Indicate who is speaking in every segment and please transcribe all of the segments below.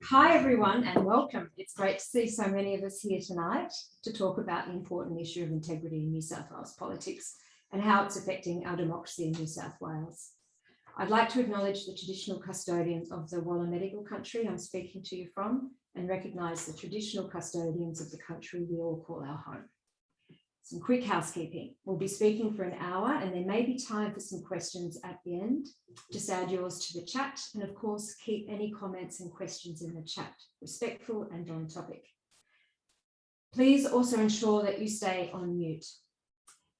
Speaker 1: Hi everyone and welcome. It's great to see so many of us here tonight to talk about the important issue of integrity in New South Wales politics and how it's affecting our democracy in New South Wales. I'd like to acknowledge the traditional custodians of the Wallamedigal country I'm speaking to you from and recognise the traditional custodians of the country we all call our home. Some quick housekeeping. We'll be speaking for an hour and there may be time for some questions at the end. Just add yours to the chat and of course keep any comments and questions in the chat respectful and on topic. Please also ensure that you stay on mute.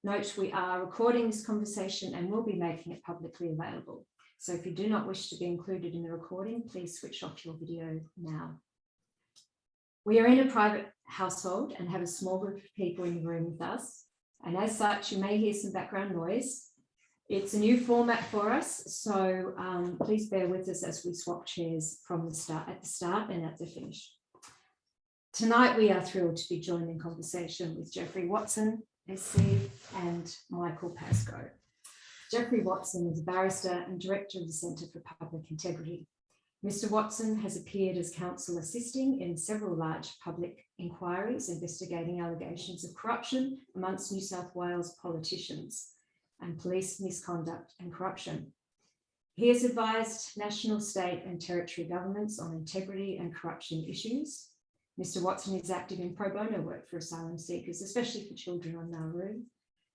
Speaker 1: Note we are recording this conversation and we'll be making it publicly available. So if you do not wish to be included in the recording, please switch off your video now. We are in a private household and have a small group of people in the room with us. And as such, you may hear some background noise. It's a new format for us, so please bear with us as we swap chairs from the start, at the start and at the finish. Tonight, we are thrilled to be joined in conversation with Geoffrey Watson, SC, and Michael Pascoe. Geoffrey Watson is a barrister and director of the Centre for Public Integrity. Mr. Watson has appeared as counsel assisting in several large public inquiries investigating allegations of corruption amongst New South Wales politicians and police misconduct and corruption. He has advised national, state and territory governments on integrity and corruption issues. Mr. Watson is active in pro bono work for asylum seekers, especially for children on Nauru,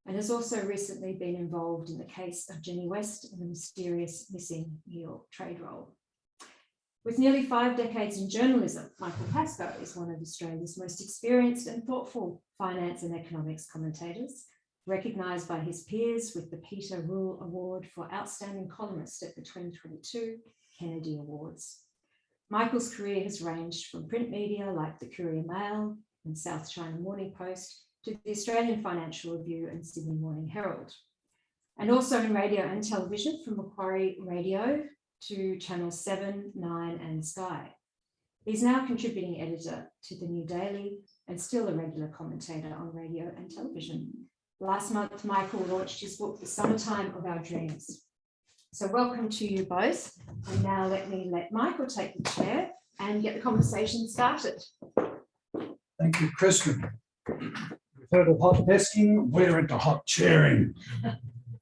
Speaker 1: and has also recently been involved in the case of Jenny West and the mysterious missing New York trade roll. With nearly 5 decades in journalism, Michael Pascoe is one of Australia's most experienced and thoughtful finance and economics commentators, recognised by his peers with the Peter Rule Award for Outstanding Columnist at the 2022 Kennedy Awards. Michael's career has ranged from print media like the Courier Mail and South China Morning Post to the Australian Financial Review and Sydney Morning Herald, and also in radio and television from Macquarie Radio to Channel 7, 9 and Sky. He's now contributing editor to The New Daily and still a regular commentator on radio and television. Last month, Michael launched his book, The Summertime of Our Dreams. So welcome to you both. And now let Michael take the chair and get the conversation started.
Speaker 2: Thank you, Kristen. We've heard of hot desking, we're into hot chairing.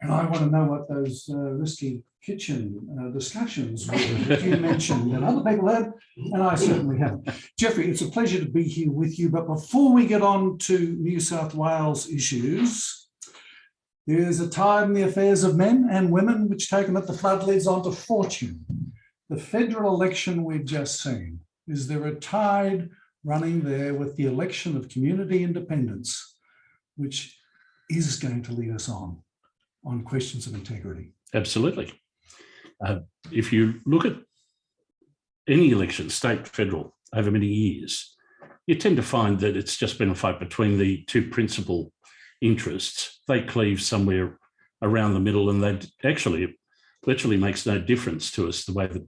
Speaker 2: And I want to know what those risky kitchen discussions were that you mentioned and other people had, and I certainly haven't. Geoffrey, it's a pleasure to be here with you, but before we get on to New South Wales issues, there's a tide in the affairs of men and women which taken at the flood leads on to fortune. The federal election we've just seen, is there a tide running there with the election of community independence, which is going to lead us on questions of integrity?
Speaker 3: Absolutely. If you look at any election, state, federal, over many years, you tend to find that it's just been a fight between the two principal interests. They cleave somewhere around the middle, and they actually, it literally makes no difference to us the way that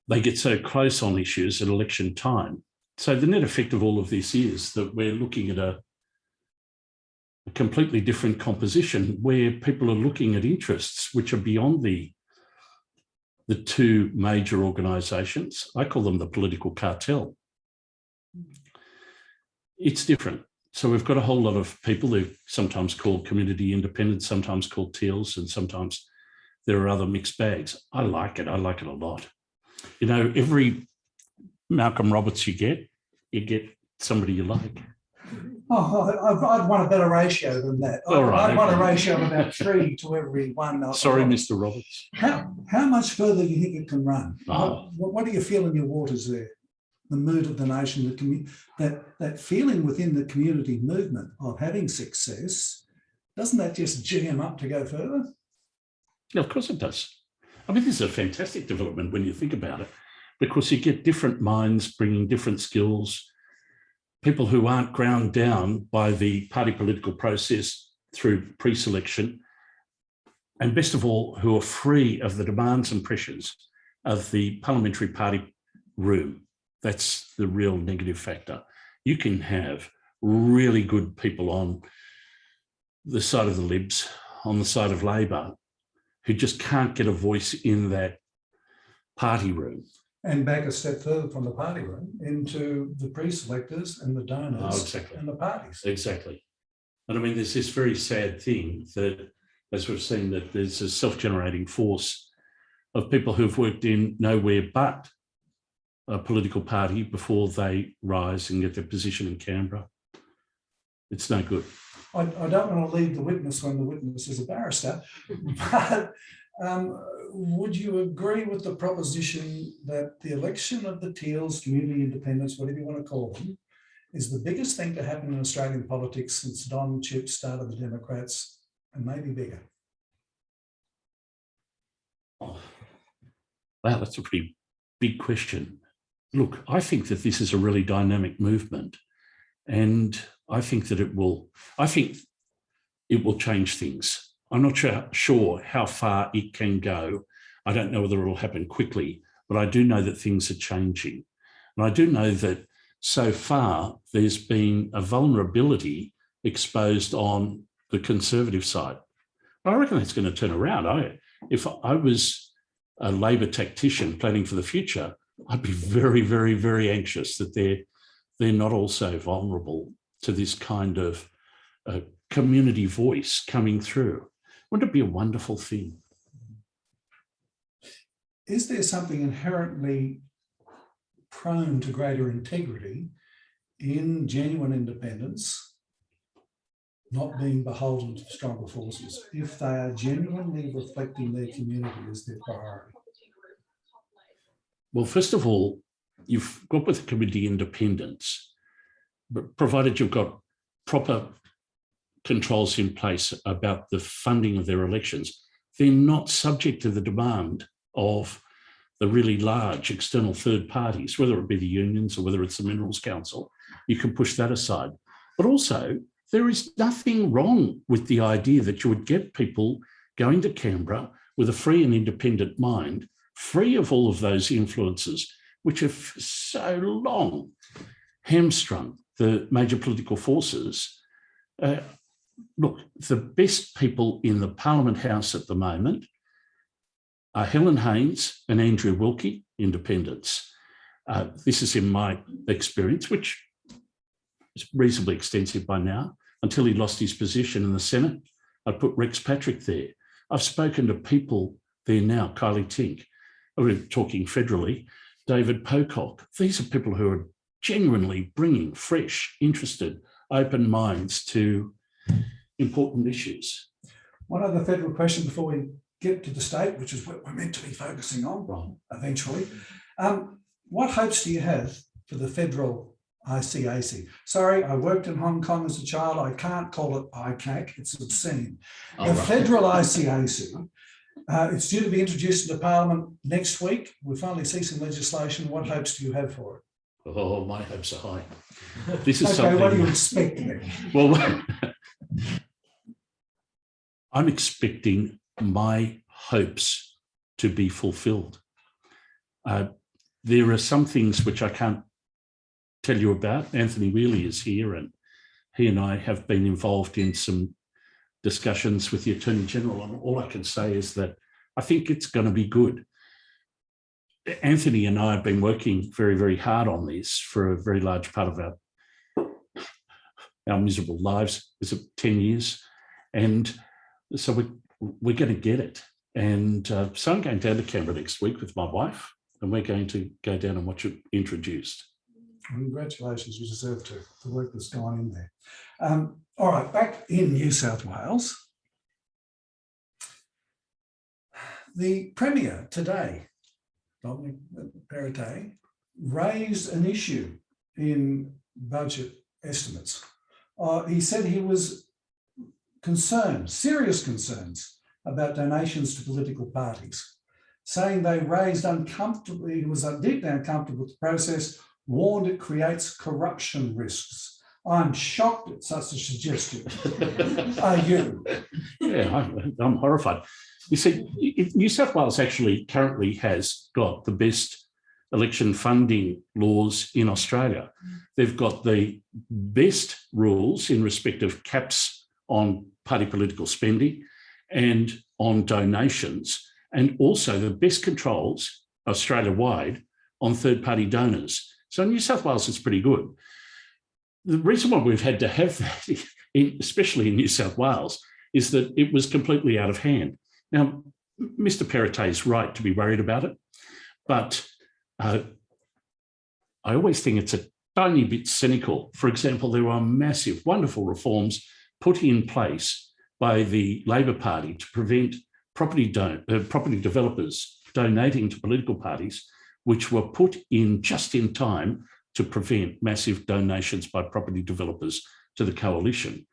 Speaker 3: they get so close on issues at election time. So the net effect of all of this is that we're looking at a completely different composition where people are looking at interests which are beyond the two major organisations. I call them the political cartel. It's different. So we've got a whole lot of people who sometimes called community independent, sometimes called teals, and sometimes there are other mixed bags. I like it a lot. You know, every Malcolm Roberts you get somebody you like.
Speaker 2: Oh, I'd want a better ratio than that. I'd want a ratio of about 3 to every 1.
Speaker 3: Sorry, Mr. Roberts.
Speaker 2: How much further do you think it can run?
Speaker 3: Oh.
Speaker 2: What do you feel in your waters there? The mood of the nation, that feeling within the community movement of having success, doesn't that just jam up to go further?
Speaker 3: Yeah, of course it does. I mean, this is a fantastic development when you think about it, because you get different minds bringing different skills, people who aren't ground down by the party political process through pre-selection, and best of all, who are free of the demands and pressures of the parliamentary party room. That's the real negative factor. You can have really good people on the side of the Libs, on the side of Labor, who just can't get a voice in that party room.
Speaker 2: and back a step further from the party room into the pre-selectors and the donors
Speaker 3: exactly.
Speaker 2: and the parties.
Speaker 3: Exactly. And I mean, there's this very sad thing that, as we've seen, that there's a self-generating force of people who've worked in nowhere but a political party before they rise and get their position in Canberra. It's no good.
Speaker 2: I don't want to lead the witness when the witness is a barrister, but would you agree with the proposition that the election of the Teals, community independents, whatever you want to call them, is the biggest thing to happen in Australian politics since Don Chipp started the Democrats, and maybe bigger?
Speaker 3: Oh, wow, that's a pretty big question. Look, I think that this is a really dynamic movement, and I think it will change things. I'm not sure how far it can go. I don't know whether it will happen quickly, but I do know that things are changing. And I do know that so far there's been a vulnerability exposed on the Conservative side. But I reckon it's going to turn around. If I was a Labor tactician planning for the future, I'd be very, very, very anxious that they're not also vulnerable to this kind of community voice coming through. Wouldn't it be a wonderful thing?
Speaker 2: Is there something inherently prone to greater integrity in genuine independence not being beholden to stronger forces if they are genuinely reflecting their community as their priority?
Speaker 3: Well, first of all, you've got with community independence, but provided you've got proper controls in place about the funding of their elections, they're not subject to the demand of the really large external third parties, whether it be the unions or whether it's the Minerals Council. You can push that aside. But also, there is nothing wrong with the idea that you would get people going to Canberra with a free and independent mind, free of all of those influences which have so long hamstrung the major political forces. Look, the best people in the Parliament House at the moment are Helen Haynes and Andrew Wilkie, independents. This is in my experience, which is reasonably extensive by now. Until he lost his position in the Senate, I put Rex Patrick there. I've spoken to people there now, Kylie Tink, we're talking federally, David Pocock. These are people who are genuinely bringing fresh, interested, open minds to important issues.
Speaker 2: One other federal question before we get to the state, which is what we're meant to be focusing on eventually. What hopes do you have for the federal ICAC? Sorry, I worked in Hong Kong as a child. I can't call it ICAC. It's obscene. The federal ICAC, it's due to be introduced into Parliament next week. We'll finally see some legislation. What hopes do you have for it?
Speaker 3: Oh, my hopes are high. This is
Speaker 2: okay,
Speaker 3: something.
Speaker 2: What do you expect then?
Speaker 3: Well, I'm expecting my hopes to be fulfilled. There are some things which I can't tell you about. Anthony Wheely is here, and he and I have been involved in some discussions with the Attorney General, and all I can say is that I think it's going to be good. Anthony and I have been working very, very hard on this for a very large part of our miserable lives. Is it 10 years? And so we're going to get it. And so I'm going down to Canberra next week with my wife, and we're going to go down and watch it introduced.
Speaker 2: Congratulations, you deserve to, the work that's gone in there. All right, back in New South Wales. The Premier today, Dominic Perrottet, raised an issue in budget estimates. He said he was concerned, serious concerns about donations to political parties, saying they raised uncomfortably, he was deeply uncomfortable with the process, warned it creates corruption risks. I'm shocked at such a suggestion. Are you?
Speaker 3: Yeah, I'm horrified. You see, New South Wales actually currently has got the best election funding laws in Australia. They've got the best rules in respect of caps on party political spending and on donations, and also the best controls Australia-wide on third-party donors. So in New South Wales, it's pretty good. The reason why we've had to have that, especially in New South Wales, is that it was completely out of hand. Now, Mr. Perrottet is right to be worried about it, but I always think it's a tiny bit cynical. For example, there are massive, wonderful reforms put in place by the Labor Party to prevent property developers donating to political parties, which were put in just in time to prevent massive donations by property developers to the coalition.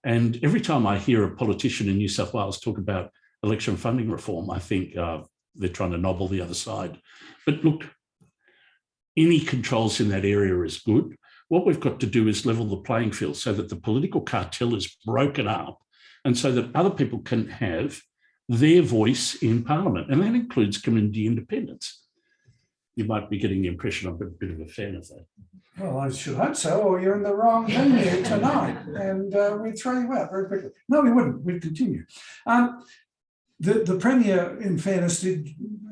Speaker 3: And every time I hear a politician in New South Wales talk about election funding reform, I think they're trying to nobble the other side. But look, any controls in that area is good. What we've got to do is level the playing field so that the political cartel is broken up and so that other people can have their voice in Parliament. And that includes community independence. You might be getting the impression I'm a bit of a fan of that.
Speaker 2: Well, I should hope so, or you're in the wrong venue tonight, and we'd throw you out very quickly. No, we wouldn't. We'd continue. The Premier, in fairness, did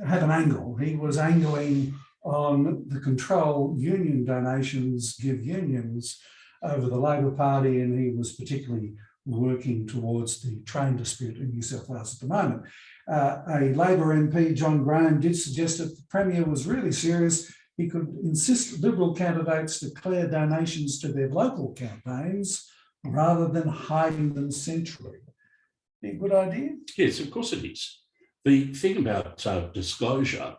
Speaker 2: have an angle. He was angling on the control union donations give unions over the Labor Party, and he was particularly working towards the train dispute in New South Wales at the moment. A Labor MP, John Graham, did suggest that the Premier was really serious. He could insist Liberal candidates declare donations to their local campaigns rather than hiding them centrally. Be a good idea?
Speaker 3: Yes, of course it is. The thing about disclosure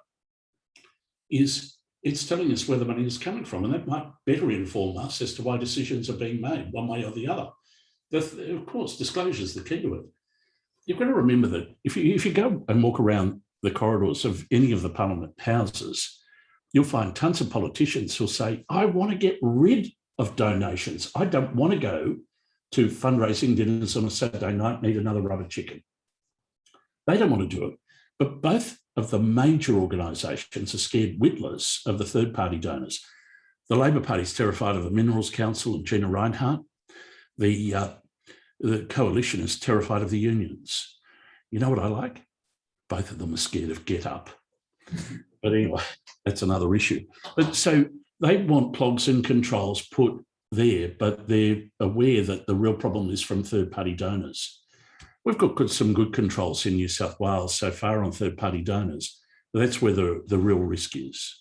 Speaker 3: is it's telling us where the money is coming from, and that might better inform us as to why decisions are being made one way or the other. Of course, disclosure is the key to it. You've got to remember that if you go and walk around the corridors of any of the Parliament houses, you'll find tons of politicians who'll say, I want to get rid of donations. I don't want to go to fundraising dinners on a Saturday night and eat another rubber chicken. They don't want to do it. But both of the major organisations are scared witless of the third-party donors. The Labor Party is terrified of the Minerals Council and Gina Reinhart. The coalition is terrified of the unions. You know what I like? Both of them are scared of Get Up. But anyway, that's another issue. But so they want plugs and controls put there, but they're aware that the real problem is from third-party donors. We've got some good controls in New South Wales so far on third-party donors, but that's where the real risk is.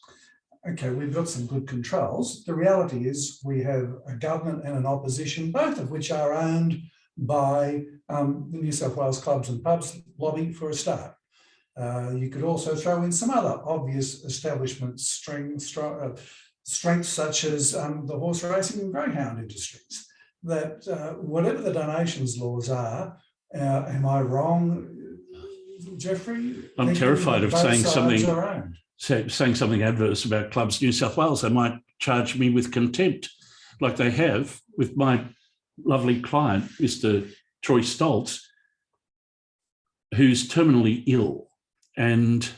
Speaker 2: Okay, we've got some good controls. The reality is we have a government and an opposition, both of which are owned by the New South Wales Clubs and Pubs lobby for a start. You could also throw in some other obvious establishment strengths such as the horse racing and greyhound industries, that whatever the donations laws are, am I wrong, Geoffrey?
Speaker 3: I'm terrified of saying something adverse about Clubs New South Wales. They might charge me with contempt, like they have with my lovely client, Mr. Troy Stoltz, who's terminally ill, and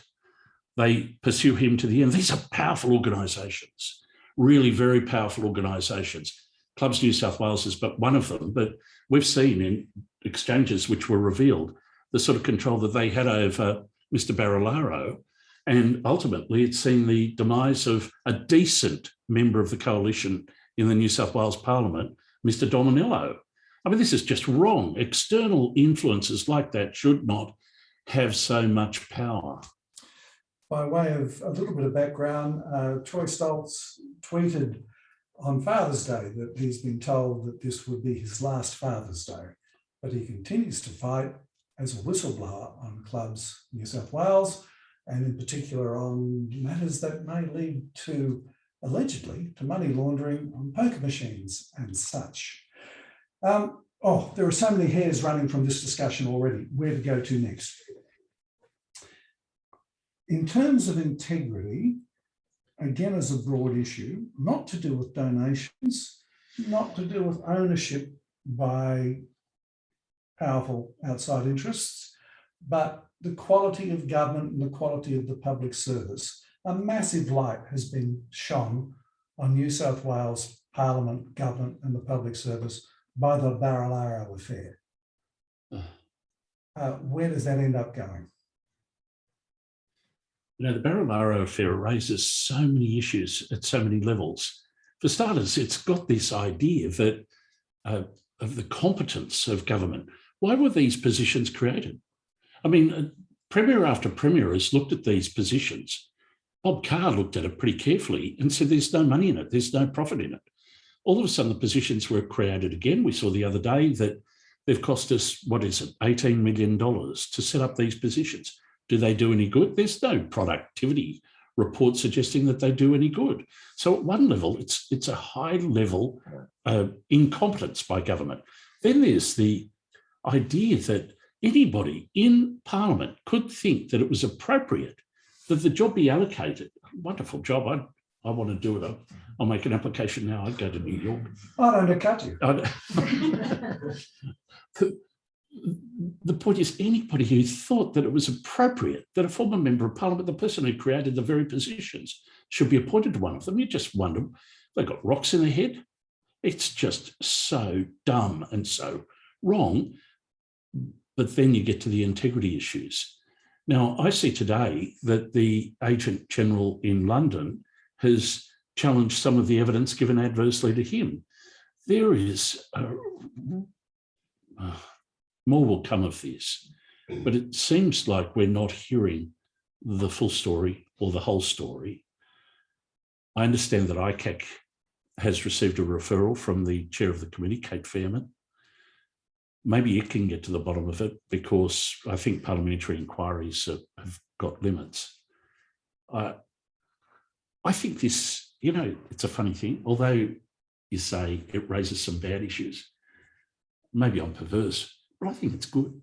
Speaker 3: they pursue him to the end. These are powerful organisations, really very powerful organisations. Clubs New South Wales is but one of them, but we've seen in exchanges which were revealed the sort of control that they had over Mr. Barilaro, and ultimately it's seen the demise of a decent member of the coalition in the New South Wales Parliament, Mr. Dominello. I mean, this is just wrong. External influences like that should not have so much power.
Speaker 2: By way of a little bit of background, Troy Stoltz tweeted on Father's Day that he's been told that this would be his last Father's Day, but he continues to fight as a whistleblower on Clubs New South Wales, and in particular on matters that may lead to, allegedly, to money laundering on poker machines and such. There are so many hairs running from this discussion already. Where to go to next? In terms of integrity, again, as a broad issue, not to do with donations, not to do with ownership by powerful outside interests, but the quality of government and the quality of the public service. A massive light has been shone on New South Wales Parliament, government and the public service by the Barilaro affair. Where does that end up going?
Speaker 3: You know, the Barilaro affair raises so many issues at so many levels. For starters, it's got this idea that of the competence of government. Why were these positions created? I mean, Premier after Premier has looked at these positions. Bob Carr looked at it pretty carefully and said there's no money in it, there's no profit in it. All of a sudden, the positions were created again. We saw the other day that they've cost us, what is it, $18 million to set up these positions. Do they do any good? There's no productivity report suggesting that they do any good. So at one level, it's a high level incompetence by government. Then there's the idea that anybody in Parliament could think that it was appropriate that the job be allocated. Wonderful job. I want to do it. I'll make an application now. I'd go to New York.
Speaker 2: I'd undercut you.
Speaker 3: The point is, anybody who thought that it was appropriate that a former member of Parliament, the person who created the very positions, should be appointed to one of them, you just wonder, they've got rocks in their head. It's just so dumb and so wrong. But then you get to the integrity issues. Now, I see today that the Agent General in London has challenged some of the evidence given adversely to him. There is more will come of this, but it seems like we're not hearing the full story or the whole story. I understand that ICAC has received a referral from the chair of the committee, Kate Fairman. Maybe it can get to the bottom of it, because I think parliamentary inquiries have got limits. I think this, you know, it's a funny thing, although you say it raises some bad issues. Maybe I'm perverse, but I think it's good.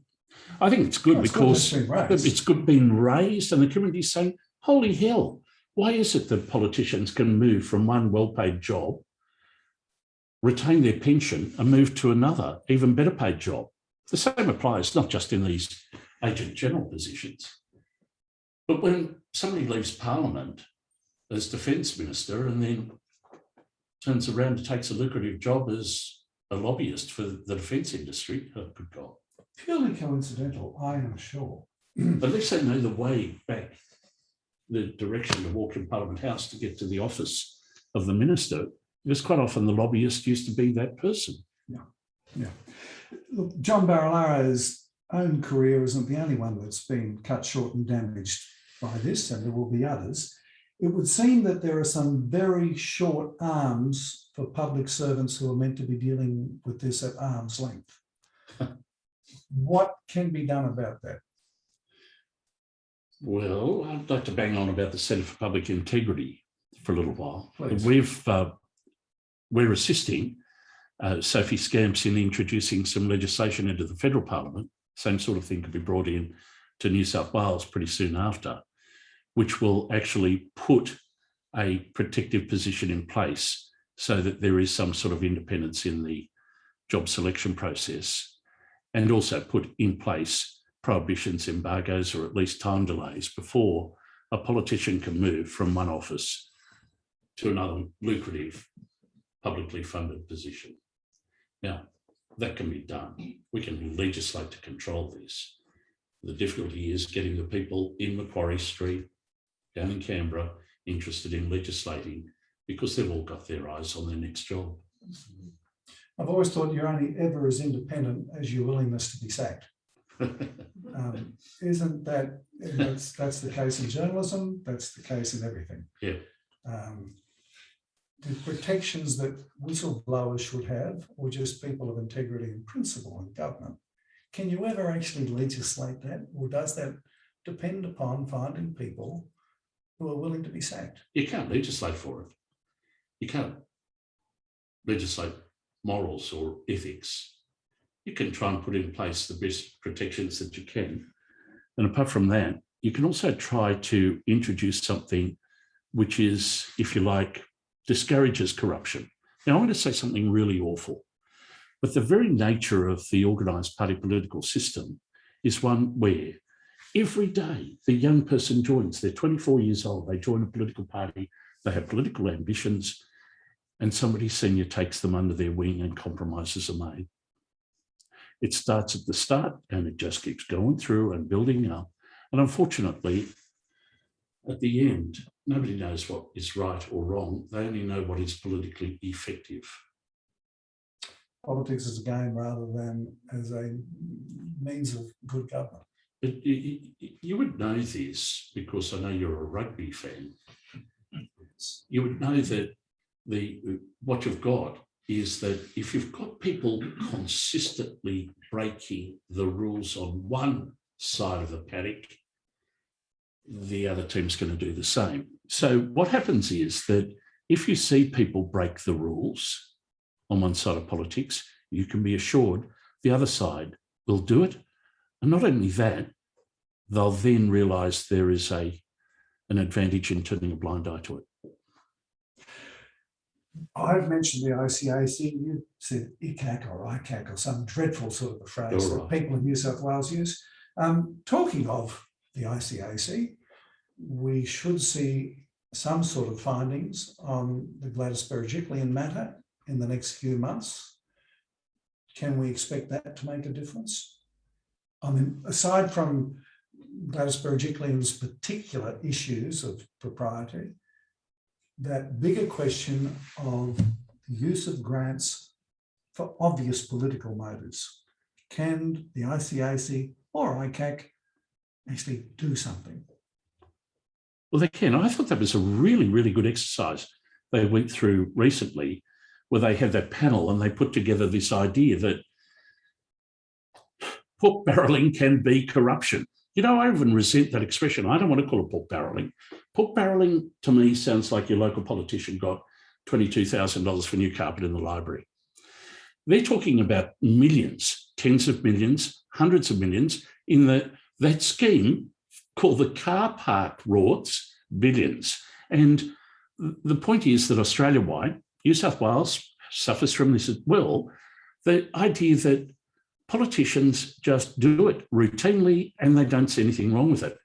Speaker 3: I think it's good because it's good being raised, and the community is saying, holy hell, why is it that politicians can move from one well-paid job, retain their pension, and move to another, even better paid job? The same applies not just in these agent general positions, but when somebody leaves Parliament as Defence Minister and then turns around and takes a lucrative job as a lobbyist for the defence industry, oh, good God.
Speaker 2: Purely coincidental, I am sure.
Speaker 3: At least they know the way back, the direction to walk in Parliament House to get to the office of the minister, because quite often the lobbyist used to be that person.
Speaker 2: Yeah. Look, John Barilaro's own career isn't the only one that's been cut short and damaged by this, and there will be others. It would seem that there are some very short arms for public servants who are meant to be dealing with this at arm's length. What can be done about that?
Speaker 3: Well, I'd like to bang on about the Centre for Public Integrity for a little while.
Speaker 2: Please.
Speaker 3: We're assisting Sophie Scamps in introducing some legislation into the federal parliament. Same sort of thing could be brought in to New South Wales pretty soon after, which will actually put a protective position in place so that there is some sort of independence in the job selection process, and also put in place prohibitions, embargoes, or at least time delays before a politician can move from one office to another lucrative, publicly funded position. Now, that can be done. We can legislate to control this. The difficulty is getting the people in Macquarie Street, down in Canberra, interested in legislating, because they've all got their eyes on their next job.
Speaker 2: I've always thought you're only ever as independent as your willingness to be sacked. Isn't that, that's the case in journalism, that's the case in everything.
Speaker 3: Yeah.
Speaker 2: The protections that whistleblowers should have, or just people of integrity and principle in government, can you ever actually legislate that, or does that depend upon finding people who are willing to be sacked?
Speaker 3: You can't legislate for it. You can't legislate morals or ethics. You can try and put in place the best protections that you can. And apart from that, you can also try to introduce something which is, if you like, discourages corruption. Now, I'm going to say something really awful, but the very nature of the organised party political system is one where every day the young person joins, they're 24 years old, they join a political party, they have political ambitions, and somebody senior takes them under their wing and compromises are made. It starts at the start and it just keeps going through and building up. And unfortunately, at the end, nobody knows what is right or wrong. They only know what is politically effective.
Speaker 2: Politics is a game rather than as a means of good government.
Speaker 3: But you would know this because I know you're a rugby fan. You would know that what you've got is that if you've got people consistently breaking the rules on one side of the paddock, the other team's going to do the same. So what happens is that if you see people break the rules on one side of politics, you can be assured the other side will do it. And not only that, they'll then realise there is an advantage in turning a blind eye to it.
Speaker 2: I've mentioned the ICAC, you said ICAC or ICAC or some dreadful sort of a phrase that people in New South Wales use. Talking of the ICAC, we should see some sort of findings on the Gladys Berejiklian matter in the next few months. Can we expect that to make a difference? I mean, aside from Gladys Berejiklian's particular issues of propriety, that bigger question of the use of grants for obvious political motives. Can the ICAC or ICAC actually do something?
Speaker 3: Well, they can. I thought that was a really, really good exercise they went through recently, where they had that panel and they put together this idea that pork barrelling can be corruption. You know, I even resent that expression. I don't want to call it pork barrelling. Pork barrelling to me sounds like your local politician got $22,000 for new carpet in the library. They're talking about millions, tens of millions, hundreds of millions in that scheme called the car park rorts, billions. And the point is that Australia-wide, New South Wales suffers from this as well, the idea that politicians just do it routinely and they don't see anything wrong with it.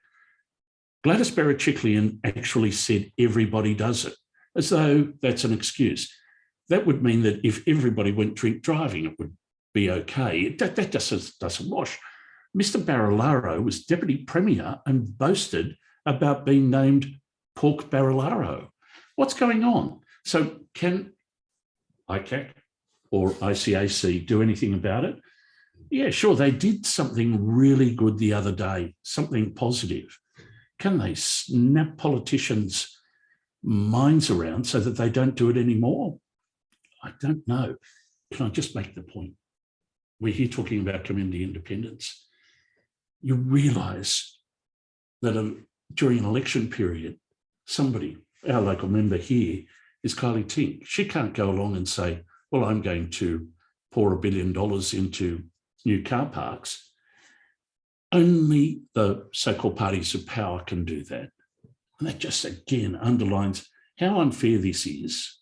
Speaker 3: Gladys Berejiklian actually said everybody does it, as though that's an excuse. That would mean that if everybody went drink driving, it would be okay. That just doesn't wash. Mr. Barilaro was Deputy Premier and boasted about being named Pork Barilaro. What's going on? So can ICAC or ICAC do anything about it? Yeah, sure. They did something really good the other day, something positive. Can they snap politicians' minds around so that they don't do it anymore? I don't know. Can I just make the point? We're here talking about community independence. You realise that during an election period, somebody, our local member here, is Kylie Tink. She can't go along and say, well, I'm going to pour $1 billion into new car parks. Only the so-called parties of power can do that. And that just, again, underlines how unfair this is,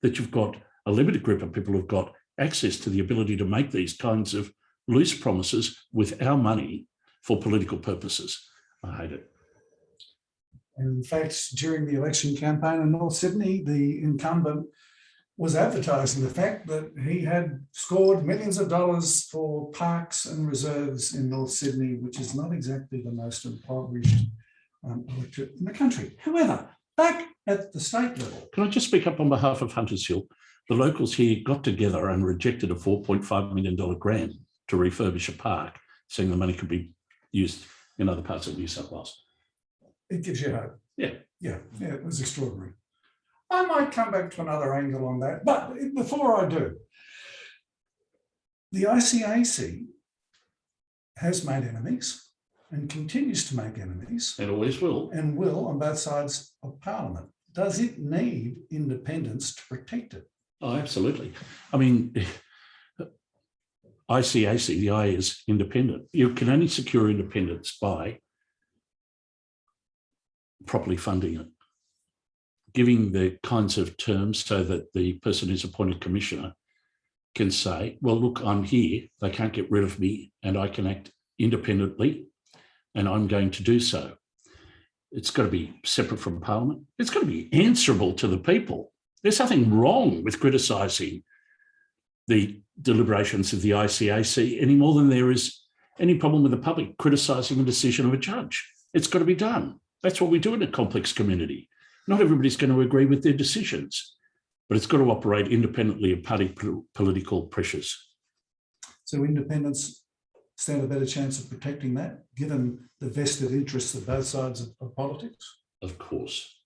Speaker 3: that you've got a limited group of people who've got access to the ability to make these kinds of loose promises with our money for political purposes. I hate it.
Speaker 2: And in fact, during the election campaign in North Sydney, the incumbent was advertising the fact that he had scored millions of dollars for parks and reserves in North Sydney, which is not exactly the most impoverished electorate in the country. However, back at the state level.
Speaker 3: Can I just speak up on behalf of Hunters Hill? The locals here got together and rejected a $4.5 million grant to refurbish a park, saying the money could be used in other parts of New South Wales.
Speaker 2: It gives you hope.
Speaker 3: Yeah.
Speaker 2: Yeah, it was extraordinary. I might come back to another angle on that, but before I do, the ICAC has made enemies and continues to make enemies.
Speaker 3: It always will.
Speaker 2: And will on both sides of Parliament. Does it need independence to protect it?
Speaker 3: Oh, absolutely. I mean, ICAC, the I is independent. You can only secure independence by properly funding it, giving the kinds of terms so that the person who's appointed commissioner can say, well, look, I'm here, they can't get rid of me and I can act independently and I'm going to do so. It's got to be separate from Parliament. It's got to be answerable to the people. There's nothing wrong with criticising the deliberations of the ICAC any more than there is any problem with the public criticising the decision of a judge. It's got to be done. That's what we do in a complex community. Not everybody's going to agree with their decisions, but it's got to operate independently of party political pressures.
Speaker 2: So independents stand a better chance of protecting that, given the vested interests of both sides of politics?
Speaker 3: Of course.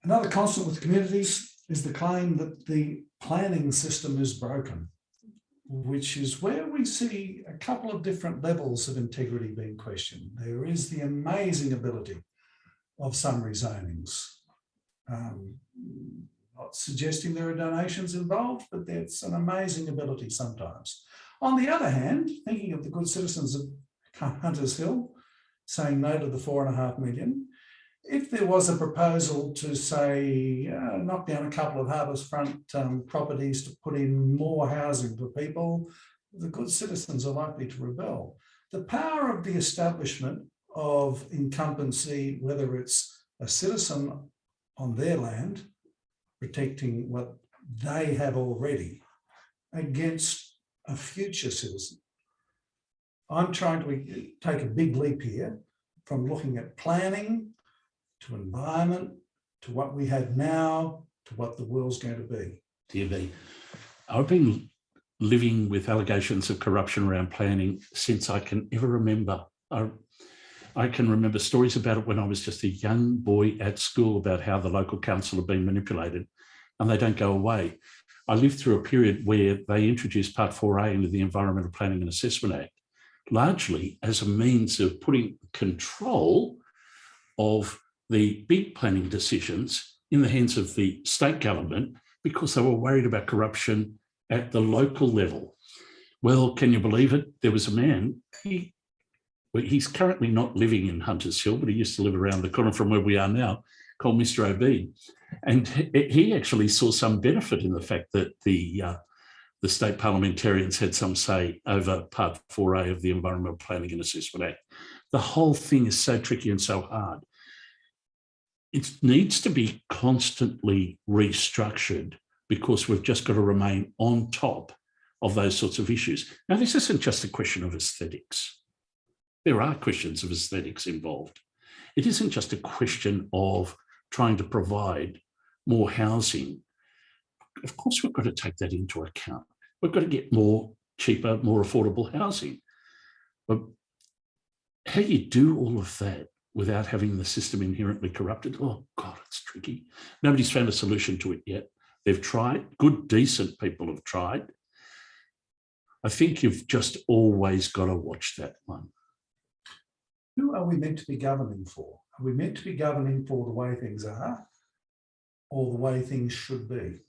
Speaker 2: Another constant with communities is the claim that the planning system is broken, which is where we see a couple of different levels of integrity being questioned. There is the amazing ability of some rezonings. Not suggesting there are donations involved, but that's an amazing ability sometimes. On the other hand, thinking of the good citizens of Hunters Hill saying no to the 4.5 million, if there was a proposal to say knock down a couple of harbourfront properties to put in more housing for people, the good citizens are likely to rebel. The power of the establishment of incumbency, whether it's a citizen on their land protecting what they have already against a future citizen. I'm trying to take a big leap here from looking at planning to environment, to what we have now, to what the world's going to be.
Speaker 3: Dear me, I've been living with allegations of corruption around planning since I can ever remember. I can remember stories about it when I was just a young boy at school about how the local council had been manipulated, and they don't go away. I lived through a period where they introduced Part 4A into the Environmental Planning and Assessment Act, largely as a means of putting control of the big planning decisions in the hands of the state government because they were worried about corruption at the local level. Well, can you believe it? There was a man, he's currently not living in Hunters Hill, but he used to live around the corner from where we are now, called Mr. O'B. And he actually saw some benefit in the fact that the state parliamentarians had some say over Part 4A of the Environmental Planning and Assessment Act. The whole thing is so tricky and so hard. It needs to be constantly restructured because we've just got to remain on top of those sorts of issues. Now, this isn't just a question of aesthetics. There are questions of aesthetics involved. It isn't just a question of trying to provide more housing. Of course, we've got to take that into account. We've got to get more cheaper, more affordable housing. But how do you do all of that without having the system inherently corrupted? Oh, God, it's tricky. Nobody's found a solution to it yet. They've tried. Good, decent people have tried. I think you've just always got to watch that one.
Speaker 2: Who are we meant to be governing for? Are we meant to be governing for the way things are or the way things should be?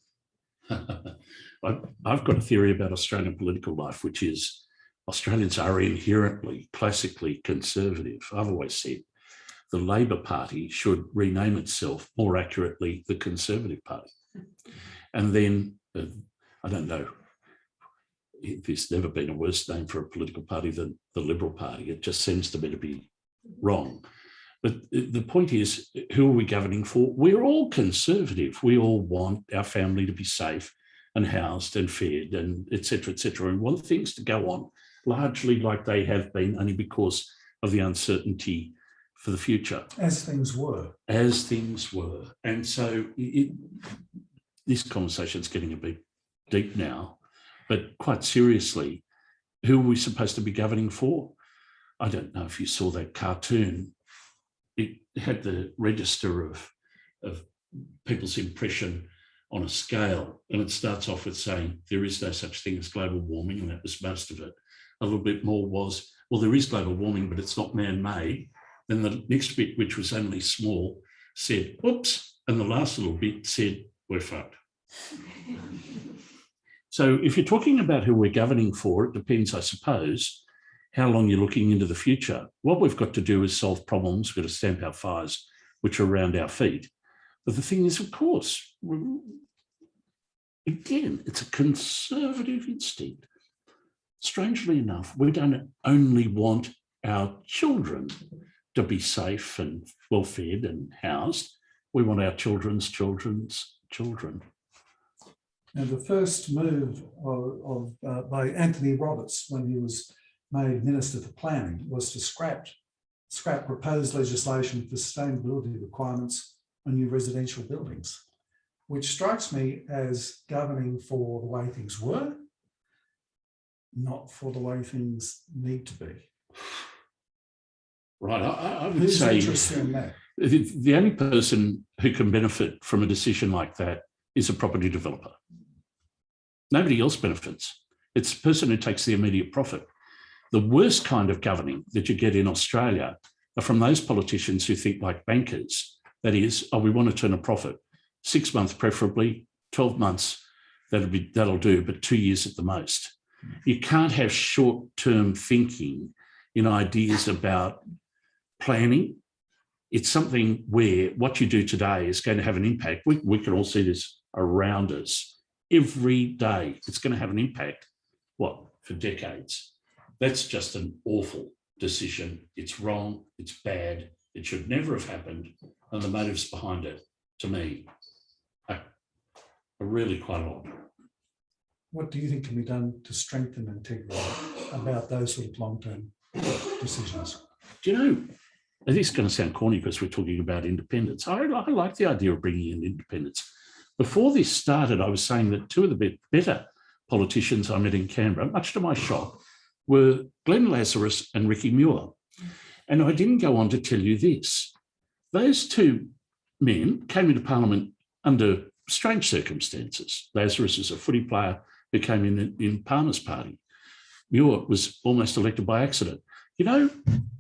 Speaker 3: I've got a theory about Australian political life, which is Australians are inherently, classically conservative. I've always said the Labor Party should rename itself more accurately the Conservative Party. And then, I don't know, there's never been a worse name for a political party than the Liberal Party. It just seems to me to be wrong. But the point is, who are we governing for? We're all conservative. We all want our family to be safe and housed and fed and et cetera, and want things to go on largely like they have been, only because of the uncertainty for the future.
Speaker 2: As things were.
Speaker 3: As things were. And so this conversation's getting a bit deep now, but quite seriously, who are we supposed to be governing for? I don't know if you saw that cartoon. It had the register of people's impression on a scale, and it starts off with saying there is no such thing as global warming, and that was most of it. A little bit more was, well, there is global warming, but it's not man-made. Then the next bit, which was only small, said, oops, and the last little bit said, we're fucked. So if you're talking about who we're governing for, it depends, I suppose, how long you're looking into the future. What we've got to do is solve problems. We've got to stamp out fires which are around our feet. But the thing is, of course, again, it's a conservative instinct. Strangely enough, we don't only want our children to be safe and well-fed and housed. We want our children's children's children.
Speaker 2: Now, the first move by Anthony Roberts when he was made Minister for Planning was to scrap scrap proposed legislation for sustainability requirements on new residential buildings, which strikes me as governing for the way things were, not for the way things need to be.
Speaker 3: Right, I would
Speaker 2: Who's
Speaker 3: say
Speaker 2: interested in that?
Speaker 3: the only person who can benefit from a decision like that is a property developer. Nobody else benefits. It's the person who takes the immediate profit. The worst kind of governing that you get in Australia are from those politicians who think like bankers. That is, oh, we want to turn a profit. 6 months preferably, 12 months, that'll do, but 2 years at the most. You can't have short-term thinking in ideas about planning. It's something where what you do today is going to have an impact. We can all see this around us every day. It's going to have an impact, for decades. That's just an awful decision. It's wrong, it's bad, it should never have happened. And the motives behind it, to me, are really quite odd.
Speaker 2: What do you think can be done to strengthen integrity about those sort of long-term decisions?
Speaker 3: Do you know, this is going to sound corny because we're talking about independence. I like the idea of bringing in independence. Before this started, I was saying that two of the better politicians I met in Canberra, much to my shock, were Glenn Lazarus and Ricky Muir. And I didn't go on to tell you this. Those two men came into Parliament under strange circumstances. Lazarus is a footy player who came in Palmer's party. Muir was almost elected by accident. You know,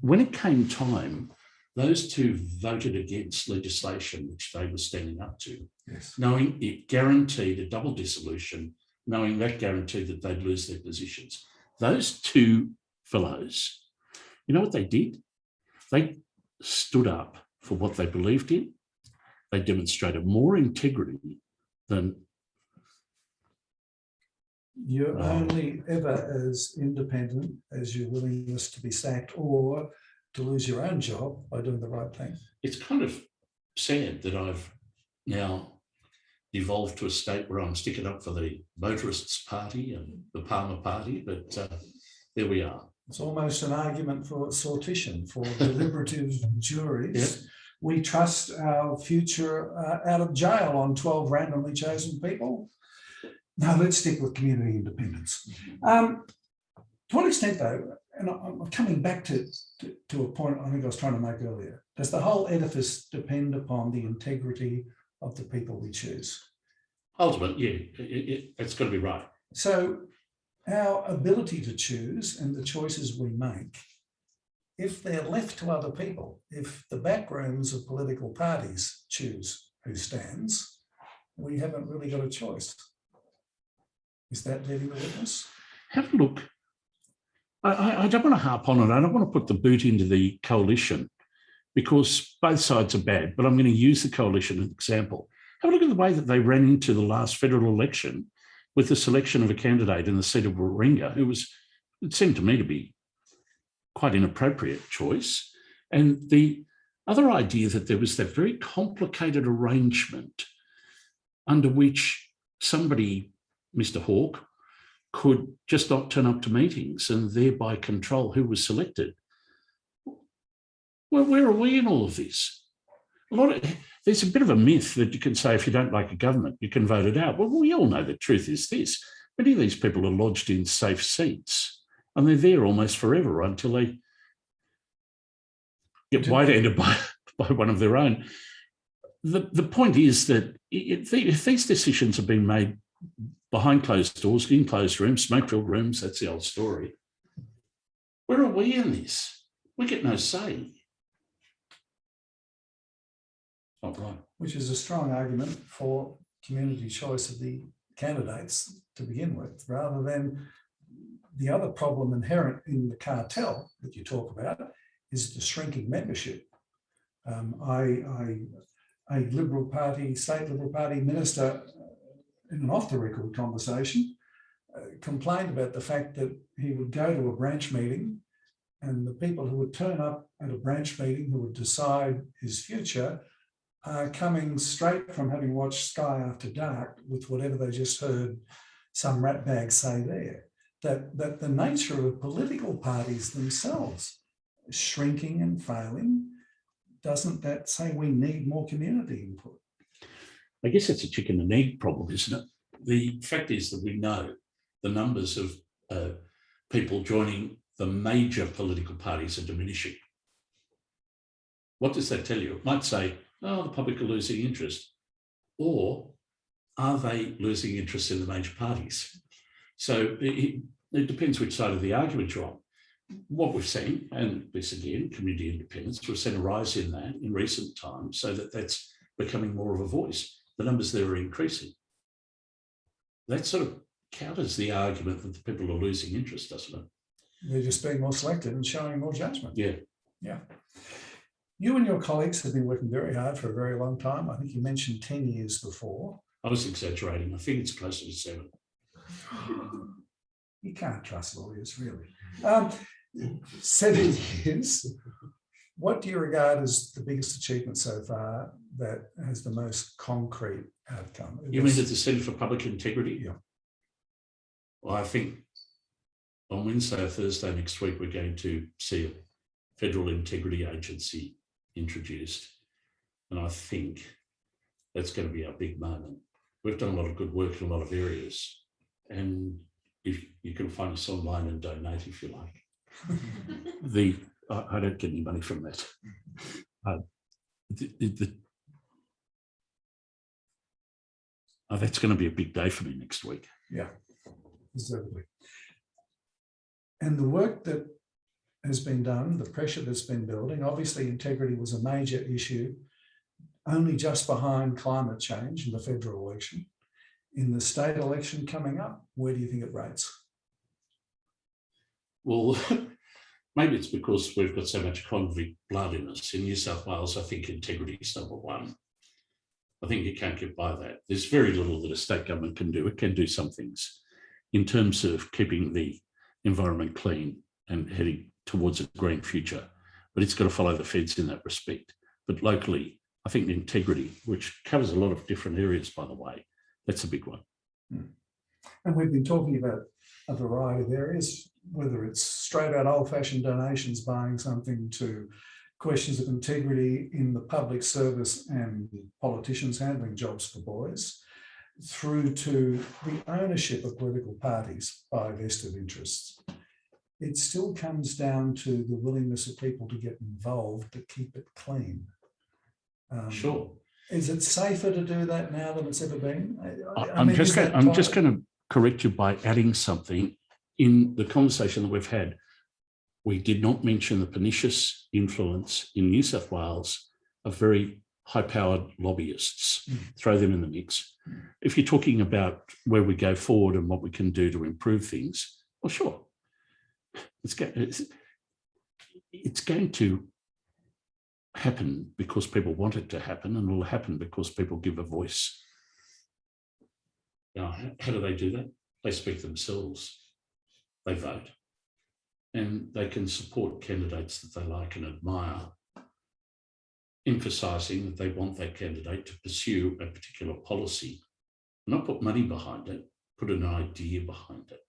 Speaker 3: when it came time, those two voted against legislation which they were standing up to,
Speaker 2: yes,
Speaker 3: knowing it guaranteed a double dissolution, knowing that guaranteed that they'd lose their positions. Those two fellows, you know what they did? They stood up for what they believed in. They demonstrated more integrity than...
Speaker 2: You're only ever as independent as your willingness to be sacked or to lose your own job by doing the right thing.
Speaker 3: It's kind of sad that I've now evolved to a state where I'm sticking up for the motorists party and the Palmer party, but there we are.
Speaker 2: It's almost an argument for sortition, for deliberative juries. Yep. We trust our future out of jail on 12 randomly chosen people. No, let's stick with community independence. To what extent, though, and I'm coming back to a point I think I was trying to make earlier, does the whole edifice depend upon the integrity of the people we choose?
Speaker 3: Ultimately, yeah, it's got to be right.
Speaker 2: So our ability to choose and the choices we make, if they're left to other people, if the backrooms of political parties choose who stands, we haven't really got a choice. Is that leading the witness?
Speaker 3: Have a look. I don't want to harp on it. I don't want to put the boot into the coalition because both sides are bad, but I'm going to use the coalition as an example. Have a look at the way that they ran into the last federal election with the selection of a candidate in the seat of Warringah, who was, it seemed to me to be quite inappropriate choice. And the other idea that there was that very complicated arrangement under which somebody, Mr. Hawke, could just not turn up to meetings and thereby control who was selected. Well, where are we in all of this? There's a bit of a myth that you can say if you don't like a government, you can vote it out. Well, we all know the truth is this. Many of these people are lodged in safe seats and they're there almost forever until they get white-handed by one of their own. The point is that if these decisions have been made behind closed doors, in closed rooms, smoke-filled rooms, that's the old story. Where are we in this? We get no say. Not right.
Speaker 2: Which is a strong argument for community choice of the candidates to begin with, rather than the other problem inherent in the cartel that you talk about is the shrinking membership. A Liberal Party, state Liberal Party minister in an off-the-record conversation complained about the fact that he would go to a branch meeting and the people who would turn up at a branch meeting who would decide his future are coming straight from having watched Sky After Dark with whatever they just heard some ratbag say there. That the nature of political parties themselves shrinking and failing, doesn't that say we need more community input?
Speaker 3: I guess it's a chicken and egg problem, isn't it? The fact is that we know the numbers of people joining the major political parties are diminishing. What does that tell you? It might say, oh, the public are losing interest. Or are they losing interest in the major parties? So it depends which side of the argument you're on. What we've seen, and this again, community independence, we've seen a rise in that in recent times, so that that's becoming more of a voice. The numbers there are increasing. That sort of counters the argument that the people are losing interest, doesn't it?
Speaker 2: They're just being more selective and showing more judgment.
Speaker 3: Yeah.
Speaker 2: Yeah. You and your colleagues have been working very hard for a very long time. I think you mentioned 10 years before.
Speaker 3: I was exaggerating. I think it's closer to 7.
Speaker 2: You can't trust lawyers, really. 7 years. What do you regard as the biggest achievement so far that has the most concrete outcome?
Speaker 3: You mean at the Centre for Public Integrity?
Speaker 2: Yeah.
Speaker 3: Well, I think on Wednesday or Thursday next week, we're going to see a federal integrity agency introduced. And I think that's going to be our big moment. We've done a lot of good work in a lot of areas. And if you can find us online and donate if you like. I don't get any money from that. That's going to be a big day for me next week.
Speaker 2: Yeah, exactly. And the work that has been done, the pressure that's been building, obviously integrity was a major issue, only just behind climate change in the federal election. In the state election coming up, where do you think it rates?
Speaker 3: Well, maybe it's because we've got so much convict blood in us. In New South Wales, I think integrity is number 1. I think you can't get by that. There's very little that a state government can do. It can do some things in terms of keeping the environment clean and heading towards a green future, but it's got to follow the feds in that respect. But locally, I think the integrity, which covers a lot of different areas, by the way, that's a big one.
Speaker 2: And we've been talking about a variety of areas, whether it's straight out old-fashioned donations, buying something, to questions of integrity in the public service and politicians handling jobs for boys, through to the ownership of political parties by vested interests. It still comes down to the willingness of people to get involved to keep it clean.
Speaker 3: Sure.
Speaker 2: Is it safer to do that now than it's ever been?
Speaker 3: I'm just going to correct you by adding something. In the conversation that we've had, we did not mention the pernicious influence in New South Wales of very high-powered lobbyists. Throw them in the mix. If you're talking about where we go forward and what we can do to improve things, well, sure. It's going to happen because people want it to happen, and it will happen because people give a voice. Now, how do they do that? They speak themselves. They vote. And they can support candidates that they like and admire, emphasising that they want that candidate to pursue a particular policy, not put money behind it, put an idea behind it.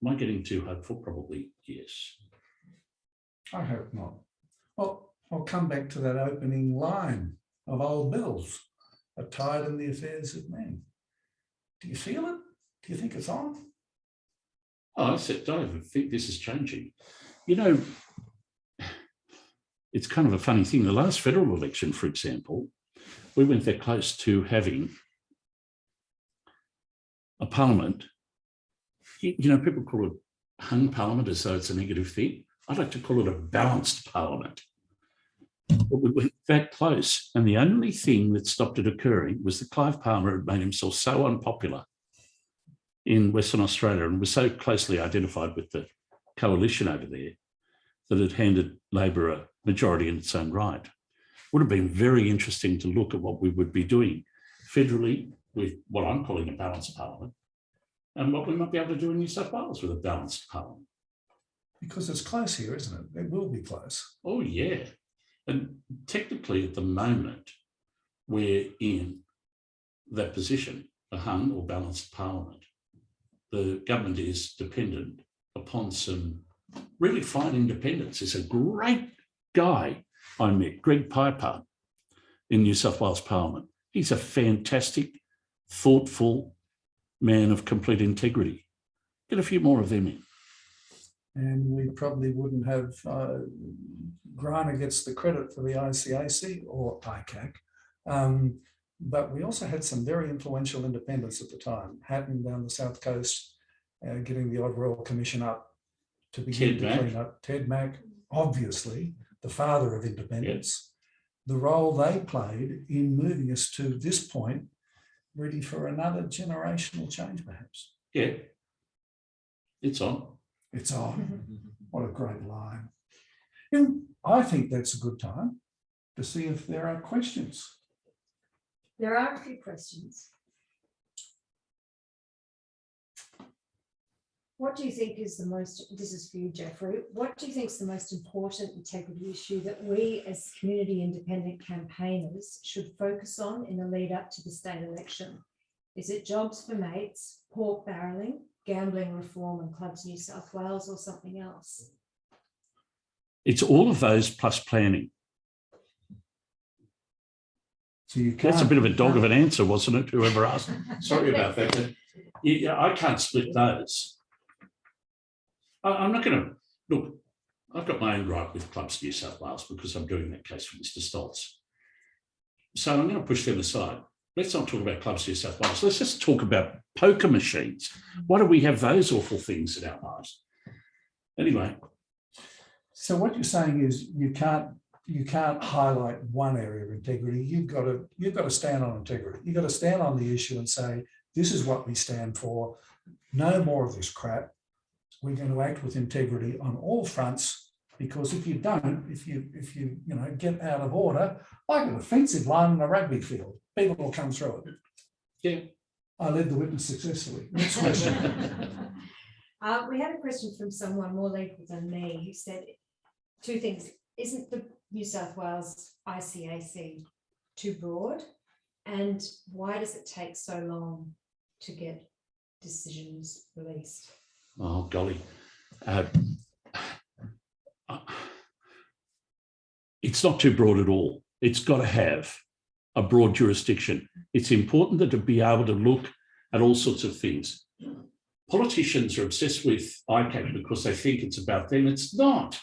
Speaker 3: Am I getting too hopeful? Probably yes.
Speaker 2: I hope not. Well, I'll come back to that opening line of old Bill's, a tide in the affairs of men. Do you feel it? Do you think it's on?
Speaker 3: Oh, I don't even think this is changing. You know, it's kind of a funny thing. The last federal election, for example, we went that close to having a parliament. You know, people call it hung parliament as though it's a negative thing. I'd like to call it a balanced parliament. But we went that close, and the only thing that stopped it occurring was that Clive Palmer had made himself so unpopular in Western Australia and was so closely identified with the coalition over there that it handed Labor a majority in its own right. It would have been very interesting to look at what we would be doing federally with what I'm calling a balanced parliament, and what we might be able to do in New South Wales with a balanced parliament.
Speaker 2: Because it's close here, isn't it? It will be close.
Speaker 3: Oh, yeah. And technically, at the moment, we're in that position, a hung or balanced parliament. The government is dependent upon some really fine independents. There's a great guy I met, Greg Piper, in New South Wales Parliament. He's a fantastic, thoughtful man of complete integrity. Get a few more of them in.
Speaker 2: And we probably wouldn't have, Griner gets the credit for the ICAC or ICAC, but we also had some very influential independents at the time. Hatton down the South Coast, getting the odd Royal Commission up to begin to clean up. Ted Mack, obviously, the father of independence, the role they played in moving us to this point, ready for another generational change, perhaps.
Speaker 3: Yeah, it's on.
Speaker 2: It's on. What a great line. And I think that's a good time to see if there are questions.
Speaker 1: There are a few questions. What do you think is the most, this is for you, Geoffrey, what do you think is the most important integrity issue that we as community independent campaigners should focus on in the lead up to the state election? Is it jobs for mates, pork barrelling, gambling reform and Clubs New South Wales, or something else?
Speaker 3: It's all of those plus planning.
Speaker 2: So you
Speaker 3: That's a bit of a dog of an answer, wasn't it? Whoever asked. Sorry about that. But yeah, I can't split those. I'm not going to look. I've got my own gripe with Clubs New South Wales because I'm doing that case for Mr. Stoltz. So I'm going to push them aside. Let's not talk about Clubs New South Wales. Let's just talk about poker machines. Why do we have those awful things in our lives? Anyway.
Speaker 2: So what you're saying is you can't highlight one area of integrity. You've got to stand on integrity. You've got to stand on the issue and say, this is what we stand for. No more of this crap. We're going to act with integrity on all fronts, because if you don't, if you get out of order, like a defensive line in a rugby field, people will come through it.
Speaker 3: Yeah.
Speaker 2: I led the witness successfully. Next question.
Speaker 1: We had a question from someone more legal than me who said two things. Isn't the New South Wales ICAC too broad? And why does it take so long to get decisions released?
Speaker 3: Oh, golly. It's not too broad at all. It's got to have a broad jurisdiction. It's important that to be able to look at all sorts of things. Politicians are obsessed with ICAC because they think it's about them. It's not.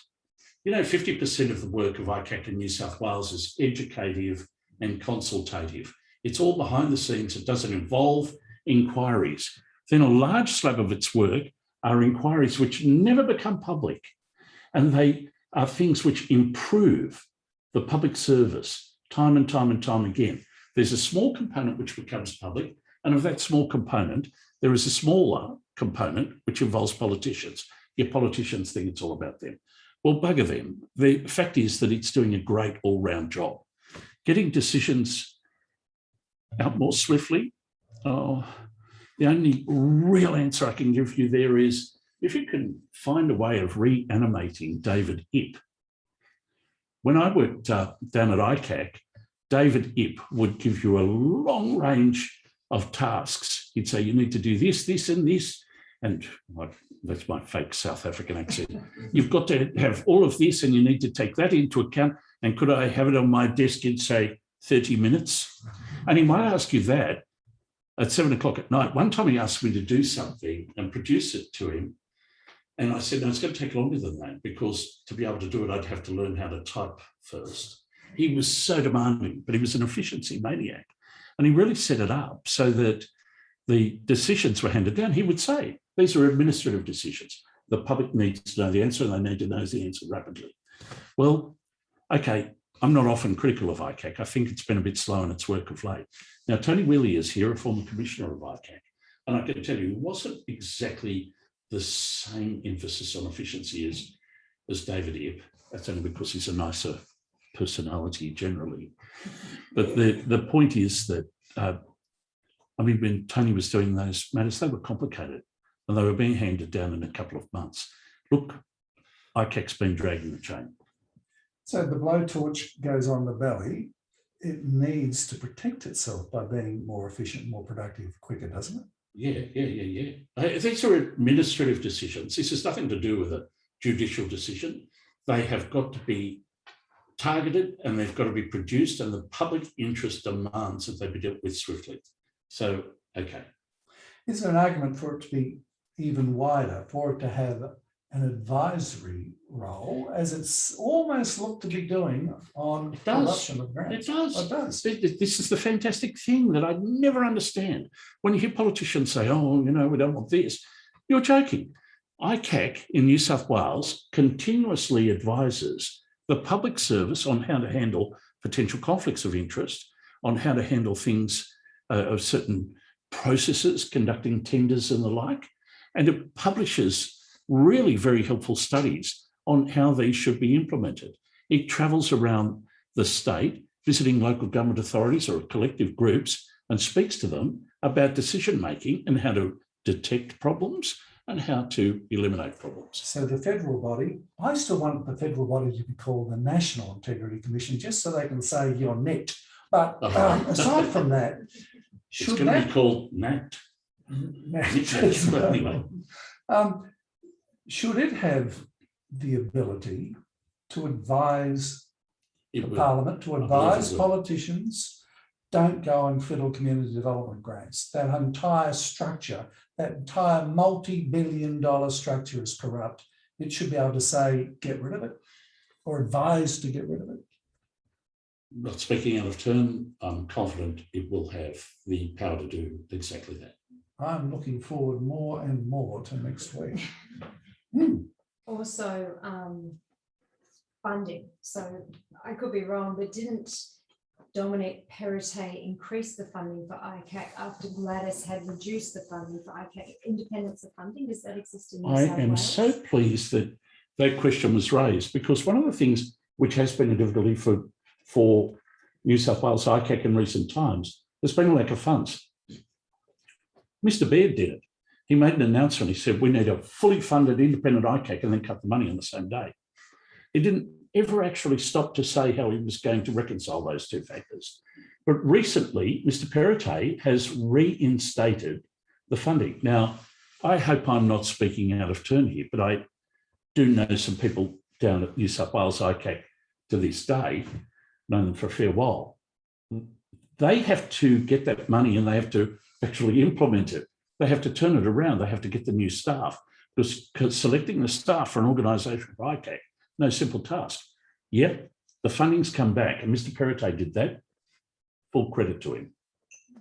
Speaker 3: 50% of the work of ICAC in New South Wales is educative and consultative. It's all behind the scenes. It doesn't involve inquiries. Then a large slab of its work are inquiries which never become public, and they are things which improve the public service time and time and time again. There's a small component which becomes public, and of that small component, there is a smaller component which involves politicians. Your politicians think it's all about them. Well, bugger them. The fact is that it's doing a great all-round job. Getting decisions out more swiftly, the only real answer I can give you there is if you can find a way of reanimating David Ip. When I worked down at ICAC, David Ip would give you a long range of tasks. He'd say, you need to do this, this, and this. And that's my fake South African accent. You've got to have all of this, and you need to take that into account. And could I have it on my desk in, say, 30 minutes? And he might ask you that at 7 o'clock at night. One time he asked me to do something and produce it to him. And I said, no, it's going to take longer than that, because to be able to do it, I'd have to learn how to type first. He was so demanding, but he was an efficiency maniac. And he really set it up so that the decisions were handed down. He would say, these are administrative decisions. The public needs to know the answer, and they need to know the answer rapidly. Well, okay, I'm not often critical of ICAC. I think it's been a bit slow in its work of late. Now, Tony Wheely is here, a former commissioner of ICAC, and I can tell you, it wasn't exactly the same emphasis on efficiency as David Ip. That's only because he's a nicer personality generally. But the point is that, when Tony was doing those matters, they were complicated and they were being handed down in a couple of months. Look, ICAC's been dragging the chain.
Speaker 2: So the blowtorch goes on the belly. It needs to protect itself by being more efficient, more productive, quicker, doesn't it?
Speaker 3: Yeah. These are administrative decisions. This has nothing to do with judicial decision. They have got to be targeted and they've got to be produced, and the public interest demands that they be dealt with swiftly. So, okay.
Speaker 2: Is there an argument for it to be even wider, for it to have an advisory role, as it's almost looked to be doing on corruption of grants?
Speaker 3: It does.
Speaker 2: It does.
Speaker 3: This is the fantastic thing that I never understand. When you hear politicians say, oh, you know, we don't want this, you're joking. ICAC in New South Wales continuously advises the public service on how to handle potential conflicts of interest, on how to handle things of certain processes, conducting tenders and the like. And it publishes really very helpful studies on how these should be implemented. It travels around the state, visiting local government authorities or collective groups, and speaks to them about decision-making and how to detect problems and how to eliminate problems.
Speaker 2: So the federal body, I still want the federal body to be called the National Integrity Commission, just so they can say you're net. But aside from that,
Speaker 3: it's going to be called NAT. Anyway.
Speaker 2: Should it have the ability to advise Parliament, to advise politicians, don't go and fiddle community development grants? That entire structure, that entire multi-billion-dollar structure is corrupt. It should be able to say, get rid of it, or advise to get rid of it.
Speaker 3: Not speaking out of turn, I'm confident it will have the power to do exactly that.
Speaker 2: I'm looking forward more and more to next week.
Speaker 1: Also, funding. So I could be wrong, but didn't Dominic Perrottet increase the funding for ICAC after Gladys had reduced the funding for ICAC? Independence of funding, does that exist in New South Wales?
Speaker 3: I am so pleased that that question was raised, because one of the things which has been a difficulty for New South Wales ICAC in recent times has been a lack of funds. Mr. Baird did it. He made an announcement. He said, we need a fully funded independent ICAC, and then cut the money on the same day. He didn't ever actually stop to say how he was going to reconcile those two factors. But recently, Mr. Perrottet has reinstated the funding. Now, I hope I'm not speaking out of turn here, but I do know some people down at New South Wales ICAC to this day, known them for a fair while. They have to get that money and they have to actually implement it. They have to turn it around. They have to get the new staff, because selecting the staff for an organisation for ICAC, no simple task. Yep, the funding's come back, and Mr. Perrottet did that. Full credit to him.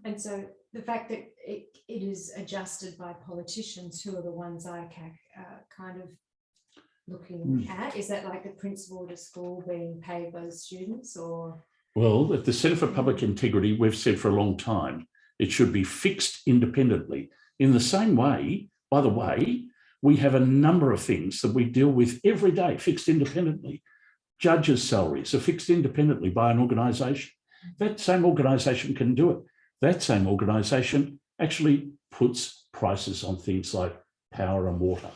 Speaker 1: And so the fact that it is adjusted by politicians, who are the ones ICAC kind of looking at, is that like the principal of the school being paid by the students, or? Well,
Speaker 3: at the Centre for Public Integrity, we've said for a long time, it should be fixed independently. In the same way, by the way, we have a number of things that we deal with every day, fixed independently. Judges' salaries are fixed independently by an organisation. That same organisation can do it. That same organisation actually puts prices on things like power and water.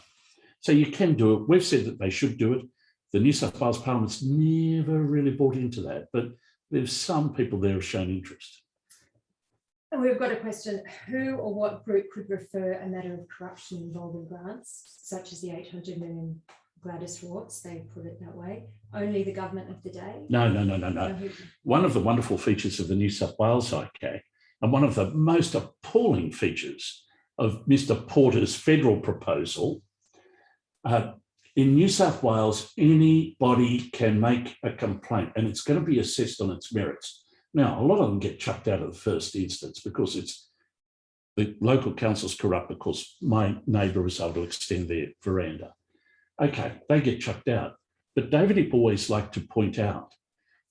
Speaker 3: So you can do it. We've said that they should do it. The New South Wales Parliament's never really bought into that, but there's some people there who've shown interest.
Speaker 1: And we've got a question: who or what group could refer a matter of corruption involving grants, such as the 800 million Gladys Rorts, they put it that way? Only the government of the day?
Speaker 3: No. One of the wonderful features of the New South Wales ICAC, and one of the most appalling features of Mr. Porter's federal proposal, in New South Wales, anybody can make a complaint and it's going to be assessed on its merits. Now, a lot of them get chucked out of the first instance because it's the local council's corrupt. Because my neighbour was able to extend their veranda. Okay, they get chucked out. But David Ip always liked to point out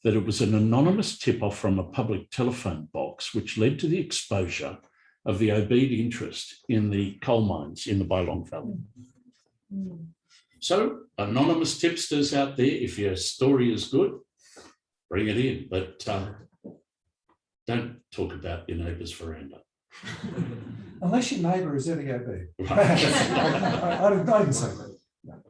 Speaker 3: that it was an anonymous tip-off from a public telephone box which led to the exposure of the obede interest in the coal mines in the Bylong Valley. So, anonymous tipsters out there, if your story is good, bring it in. But don't talk about your neighbour's veranda.
Speaker 2: Unless your neighbour is NEOB.
Speaker 3: Right.
Speaker 2: I didn't say that.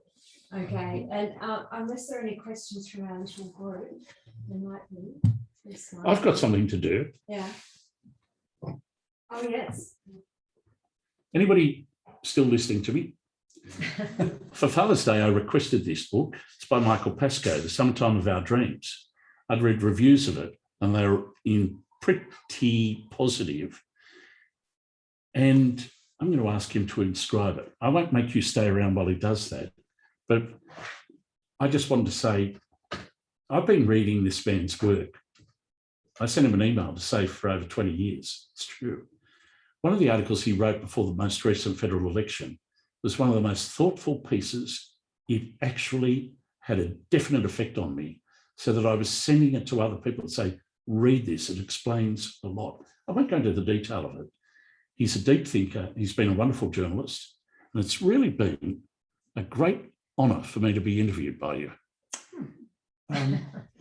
Speaker 1: Okay, and unless there are any questions from our little group, there might be.
Speaker 3: I've got something to do.
Speaker 1: Yeah. Oh, yes.
Speaker 3: Anybody still listening to me? For Father's Day, I requested this book. It's by Michael Pascoe, The Summertime of Our Dreams. I'd read reviews of it, and they were pretty positive. And I'm going to ask him to inscribe it. I won't make you stay around while he does that, but I just wanted to say, I've been reading this man's work. I sent him an email to say for over 20 years. It's true. One of the articles he wrote before the most recent federal election was one of the most thoughtful pieces. It actually had a definite effect on me, so that I was sending it to other people and say, read this, it explains a lot. I won't go into the detail of it. He's a deep thinker. He's been a wonderful journalist. And it's really been a great honour for me to be interviewed by you.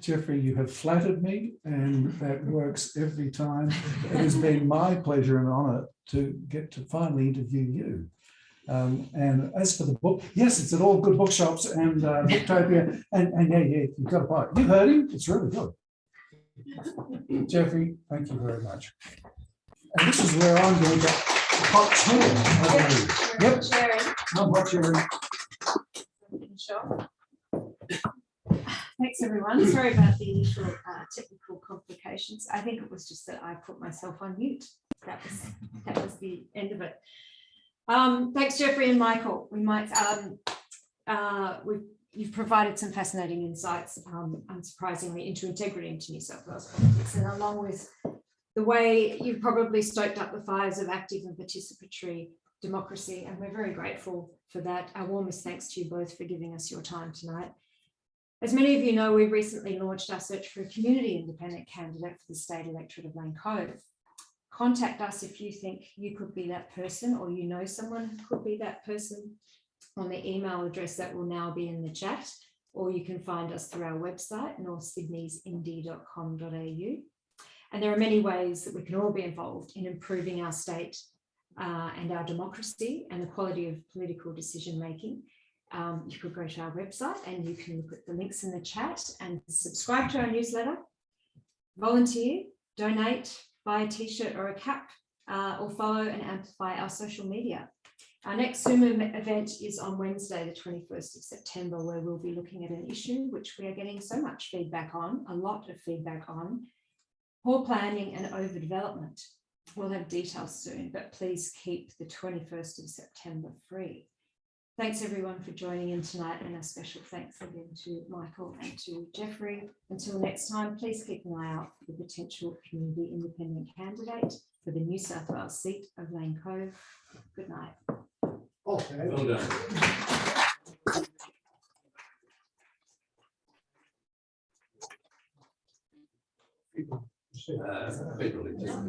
Speaker 2: Geoffrey, you have flattered me, and that works every time. It has been my pleasure and honour to get to finally interview you. And as for the book, yes, it's at all good bookshops and Booktopia. And yeah, you've got to buy it. You've heard him, it's really good. Geoffrey, thank you very much. And this is where I'm going to hot chair. Yep. I'm hot chairing.
Speaker 1: Sure. Thanks, everyone. Sorry about the initial technical complications. I think it was just that I put myself on mute. That was the end of it. Thanks, Geoffrey and Michael. We might you've provided some fascinating insights, unsurprisingly, into integrity into New South Wales politics, and along with the way you've probably stoked up the fires of active and participatory democracy, and we're very grateful for that. Our warmest thanks to you both for giving us your time tonight. As many of you know, we recently launched our search for a community independent candidate for the state electorate of Lane Cove. Contact us if you think you could be that person, or you know someone who could be that person, on the email address that will now be in the chat, or you can find us through our website, northsydneysindy.com.au. And there are many ways that we can all be involved in improving our state and our democracy and the quality of political decision making. You could go to our website and you can look at the links in the chat and subscribe to our newsletter, volunteer, donate, buy a t-shirt or a cap, or follow and amplify our social media. Our next Zoom event is on Wednesday, the 21st of September, where we'll be looking at an issue which we are getting so much feedback on, a lot of feedback on, poor planning and overdevelopment. We'll have details soon, but please keep the 21st of September free. Thanks everyone for joining in tonight, and a special thanks again to Michael and to Geoffrey. Until next time, please keep an eye out for the potential community independent candidate for the New South Wales seat of Lane Cove. Good night.
Speaker 2: Okay.
Speaker 3: Well done.